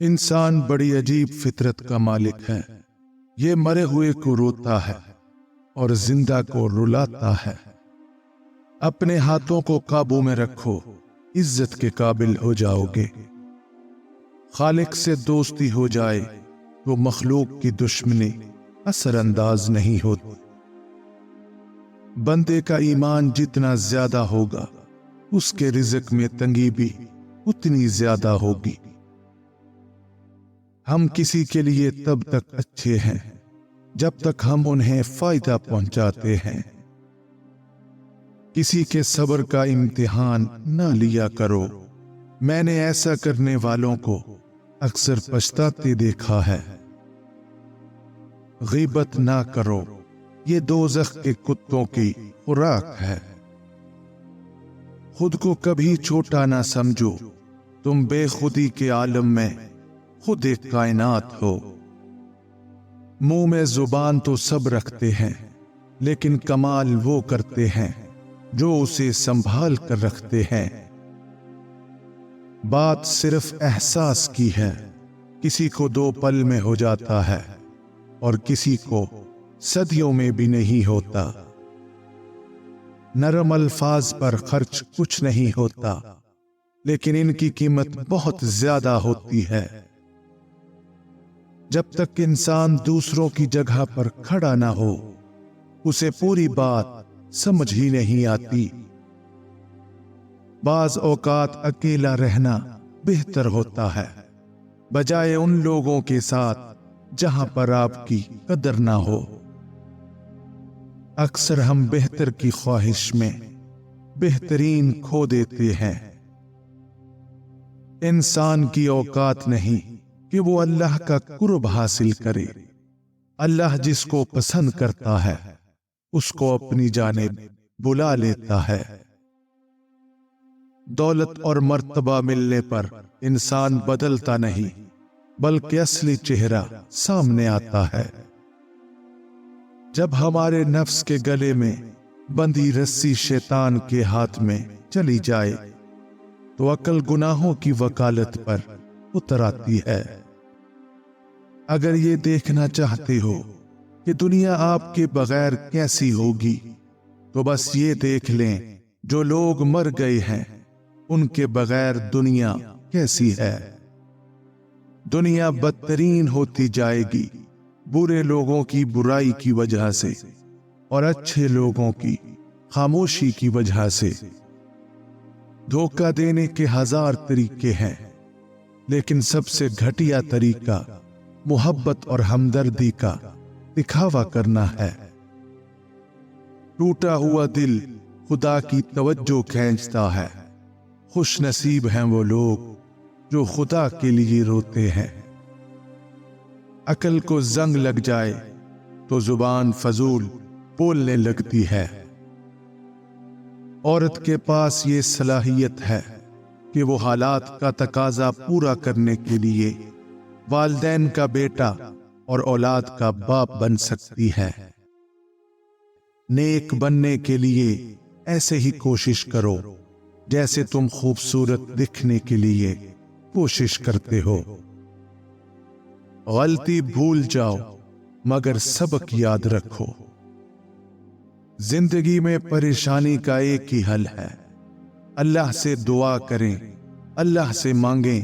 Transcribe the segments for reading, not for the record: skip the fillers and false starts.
انسان بڑی عجیب فطرت کا مالک ہے۔ یہ مرے ہوئے کو روتا ہے اور زندہ کو رلاتا ہے۔ اپنے ہاتھوں کو قابو میں رکھو، عزت کے قابل ہو جاؤ گے۔ خالق سے دوستی ہو جائے تو مخلوق کی دشمنی اثر انداز نہیں ہوتی۔ بندے کا ایمان جتنا زیادہ ہوگا، اس کے رزق میں تنگی بھی اتنی زیادہ ہوگی۔ ہم کسی کے لیے تب تک اچھے ہیں جب تک ہم انہیں فائدہ پہنچاتے ہیں۔ کسی کے صبر کا امتحان نہ لیا کرو۔ میں نے ایسا کرنے والوں کو اکثر پچھتاتے دیکھا ہے۔ غیبت نہ کرو، یہ دوزخ کے کتوں کی خوراک ہے۔ خود کو کبھی چھوٹا نہ سمجھو، تم بے خودی کے عالم میں خود ایک کائنات ہو۔ منہ میں زبان تو سب رکھتے ہیں، لیکن کمال وہ کرتے ہیں جو اسے سنبھال کر رکھتے ہیں۔ بات صرف احساس کی ہے، کسی کو 2 پل میں ہو جاتا ہے اور کسی کو صدیوں میں بھی نہیں ہوتا۔ نرم الفاظ پر خرچ کچھ نہیں ہوتا، لیکن ان کی قیمت بہت زیادہ ہوتی ہے۔ جب تک انسان دوسروں کی جگہ پر کھڑا نہ ہو، اسے پوری بات سمجھ ہی نہیں آتی۔ بعض اوقات اکیلا رہنا بہتر ہوتا ہے، بجائے ان لوگوں کے ساتھ جہاں پر آپ کی قدر نہ ہو۔ اکثر ہم بہتر کی خواہش میں بہترین کھو دیتے ہیں۔ انسان کی اوقات نہیں کہ وہ اللہ کا قرب حاصل کرے۔ اللہ جس کو پسند کرتا ہے اس کو اپنی جانب بلا لیتا ہے۔ دولت اور مرتبہ ملنے پر انسان بدلتا نہیں، بلکہ اصلی چہرہ سامنے آتا ہے۔ جب ہمارے نفس کے گلے میں بندھی رسی شیطان کے ہاتھ میں چلی جائے تو عقل گناہوں کی وکالت پر اتر آتی ہے۔ اگر یہ دیکھنا چاہتے ہو کہ دنیا آپ کے بغیر کیسی ہوگی، تو بس یہ دیکھ لیں جو لوگ مر گئے ہیں ان کے بغیر دنیا کیسی ہے۔ دنیا بدترین ہوتی جائے گی برے لوگوں کی برائی کی وجہ سے اور اچھے لوگوں کی خاموشی کی وجہ سے۔ دھوکہ دینے کے 1000 طریقے ہیں، لیکن سب سے گھٹیا طریقہ محبت اور ہمدردی کا دکھاوا کرنا ہے۔ ٹوٹا ہوا دل خدا کی توجہ کھینچتا ہے۔ خوش نصیب ہیں وہ لوگ جو خدا کے لیے روتے ہیں۔ عقل کو زنگ لگ جائے تو زبان فضول بولنے لگتی ہے۔ عورت کے پاس یہ صلاحیت ہے کہ وہ حالات کا تقاضا پورا کرنے کے لیے والدین کا بیٹا اور اولاد کا باپ بن سکتی ہے۔ نیک بننے کے لیے ایسے ہی کوشش کرو جیسے تم خوبصورت دکھنے کے لیے کوشش کرتے ہو۔ غلطی بھول جاؤ مگر سبق یاد رکھو۔ زندگی میں پریشانی کا ایک ہی حل ہے، اللہ سے دعا کریں، اللہ سے مانگیں،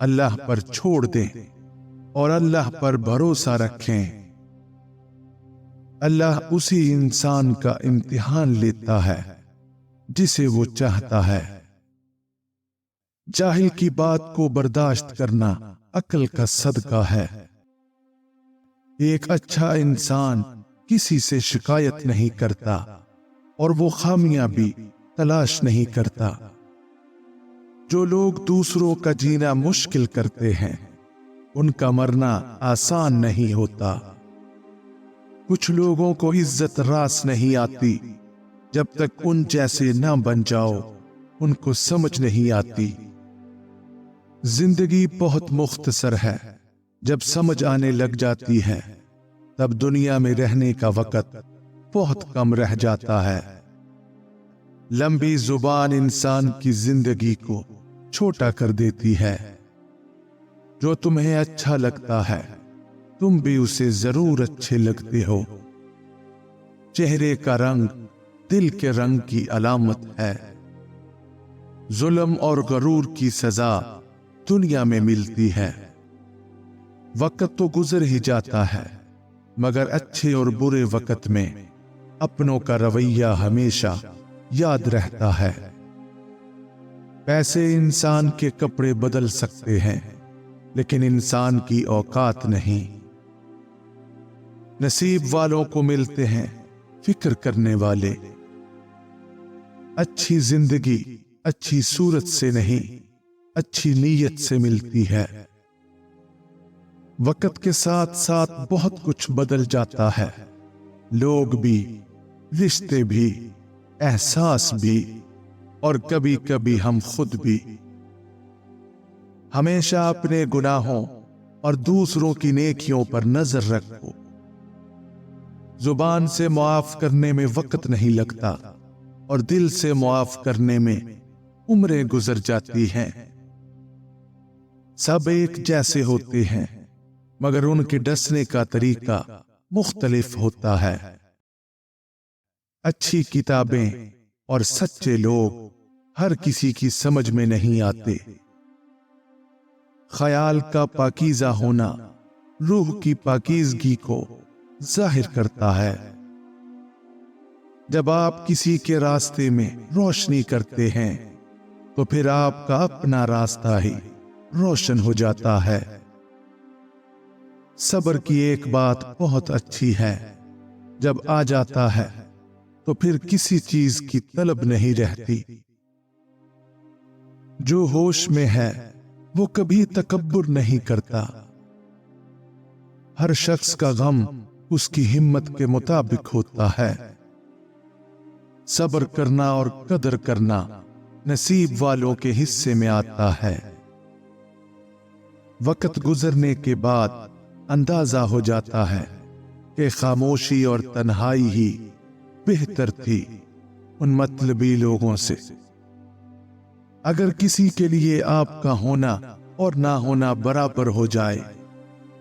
اللہ پر چھوڑ دیں اور اللہ پر بھروسہ رکھیں۔ اللہ اسی انسان کا امتحان لیتا ہے جسے وہ چاہتا ہے۔ جاہل کی بات کو برداشت کرنا عقل کا صدقہ ہے۔ ایک اچھا انسان کسی سے شکایت نہیں کرتا اور وہ خامیاں بھی تلاش نہیں کرتا۔ جو لوگ دوسروں کا جینا مشکل کرتے ہیں ان کا مرنا آسان نہیں ہوتا۔ کچھ لوگوں کو عزت راس نہیں آتی جب تک ان جیسے نہ بن جاؤ، ان کو سمجھ نہیں آتی۔ زندگی بہت مختصر ہے، جب سمجھ آنے لگ جاتی ہے تب دنیا میں رہنے کا وقت بہت کم رہ جاتا ہے۔ لمبی زبان انسان کی زندگی کو چھوٹا کر دیتی ہے۔ جو تمہیں اچھا لگتا ہے تم بھی اسے ضرور اچھے لگتے ہو۔ چہرے کا رنگ دل کے رنگ کی علامت ہے۔ ظلم اور غرور کی سزا دنیا میں ملتی ہے۔ وقت تو گزر ہی جاتا ہے، مگر اچھے اور برے وقت میں اپنوں کا رویہ ہمیشہ یاد رہتا ہے۔ پیسے انسان کے کپڑے بدل سکتے ہیں، لیکن انسان کی اوقات نہیں۔ نصیب والوں کو ملتے ہیں فکر کرنے والے۔ اچھی زندگی اچھی صورت سے نہیں، اچھی نیت سے ملتی ہے۔ وقت کے ساتھ ساتھ بہت کچھ بدل جاتا ہے، لوگ بھی، رشتے بھی، احساس بھی، اور کبھی کبھی ہم خود بھی۔ ہمیشہ اپنے گناہوں اور دوسروں کی نیکیوں پر نظر رکھو۔ زبان سے معاف کرنے میں وقت نہیں لگتا، اور دل سے معاف کرنے میں عمریں گزر جاتی ہیں۔ سب ایک جیسے ہوتے ہیں، مگر ان کے ڈسنے کا طریقہ مختلف ہوتا ہے۔ اچھی کتابیں اور سچے لوگ ہر کسی کی سمجھ میں نہیں آتے۔ خیال کا پاکیزہ ہونا روح کی پاکیزگی کو ظاہر کرتا ہے۔ جب آپ کسی کے راستے میں روشنی کرتے ہیں تو پھر آپ کا اپنا راستہ ہی روشن ہو جاتا ہے۔ صبر کی ایک بات بہت اچھی ہے، جب آ جاتا ہے تو پھر کسی چیز کی طلب نہیں رہتی۔ جو ہوش میں ہے وہ کبھی تکبر نہیں کرتا۔ ہر شخص کا غم اس کی ہمت کے مطابق ہوتا ہے۔ صبر کرنا اور قدر کرنا نصیب والوں کے حصے میں آتا ہے۔ وقت گزرنے کے بعد اندازہ ہو جاتا ہے کہ خاموشی اور تنہائی ہی بہتر تھی ان مطلبی لوگوں سے۔ اگر کسی کے لیے آپ کا ہونا اور نہ ہونا برابر ہو جائے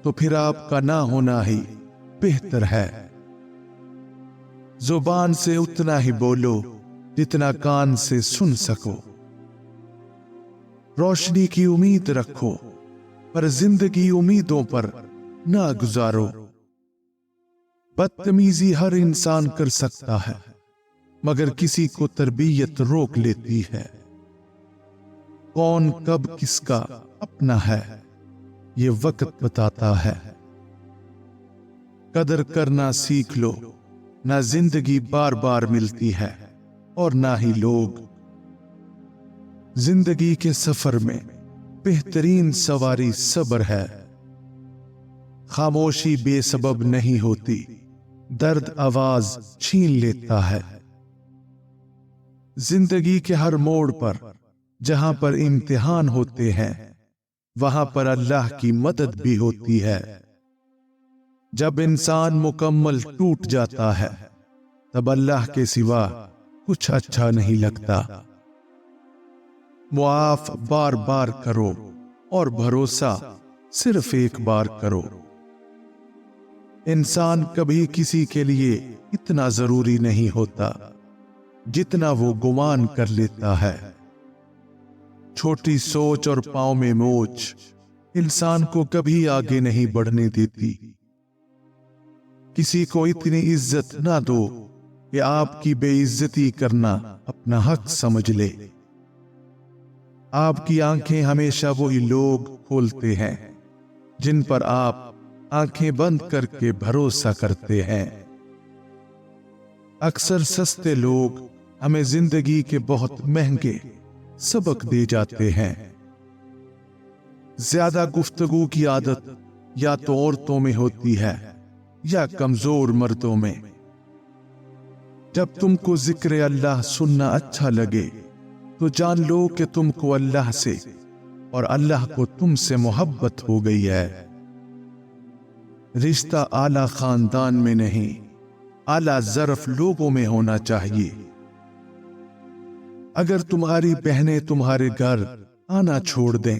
تو پھر آپ کا نہ ہونا ہی بہتر ہے۔ زبان سے اتنا ہی بولو جتنا کان سے سن سکو۔ روشنی کی امید رکھو، پر زندگی امیدوں پر نہ گزارو۔ بدتمیزی ہر انسان کر سکتا ہے، مگر کسی کو تربیت روک لیتی ہے۔ کون کب کس کا اپنا ہے یہ وقت بتاتا ہے۔ قدر کرنا سیکھ لو، نہ زندگی بار بار ملتی ہے اور نہ ہی لوگ۔ زندگی کے سفر میں بہترین سواری صبر ہے۔ خاموشی بے سبب نہیں ہوتی، درد آواز چھین لیتا ہے۔ زندگی کے ہر موڑ پر جہاں پر امتحان ہوتے ہیں وہاں پر اللہ کی مدد بھی ہوتی ہے۔ جب انسان مکمل ٹوٹ جاتا ہے تب اللہ کے سوا کچھ اچھا نہیں لگتا۔ معاف بار بار کرو اور بھروسہ صرف ایک بار کرو۔ انسان کبھی کسی کے لیے اتنا ضروری نہیں ہوتا جتنا وہ گمان کر لیتا ہے۔ چھوٹی سوچ اور پاؤں میں موچ انسان کو کبھی آگے نہیں بڑھنے دیتی۔ کسی کو اتنی عزت نہ دو کہ آپ کی بے عزتی کرنا اپنا حق سمجھ لے۔ آپ کی آنکھیں ہمیشہ وہی لوگ کھولتے ہیں جن پر آپ آنکھیں بند کر کے بھروسہ کرتے ہیں۔ اکثر سستے لوگ ہمیں زندگی کے بہت مہنگے سبق دے جاتے ہیں۔ زیادہ گفتگو کی عادت یا تو عورتوں میں ہوتی ہے یا کمزور مردوں میں۔ جب تم کو ذکر اللہ سننا اچھا لگے تو جان لو کہ تم کو اللہ سے اور اللہ کو تم سے محبت ہو گئی ہے۔ رشتہ اعلی خاندان میں نہیں، اعلی ظرف لوگوں میں ہونا چاہیے۔ اگر تمہاری بہنیں تمہارے گھر آنا چھوڑ دیں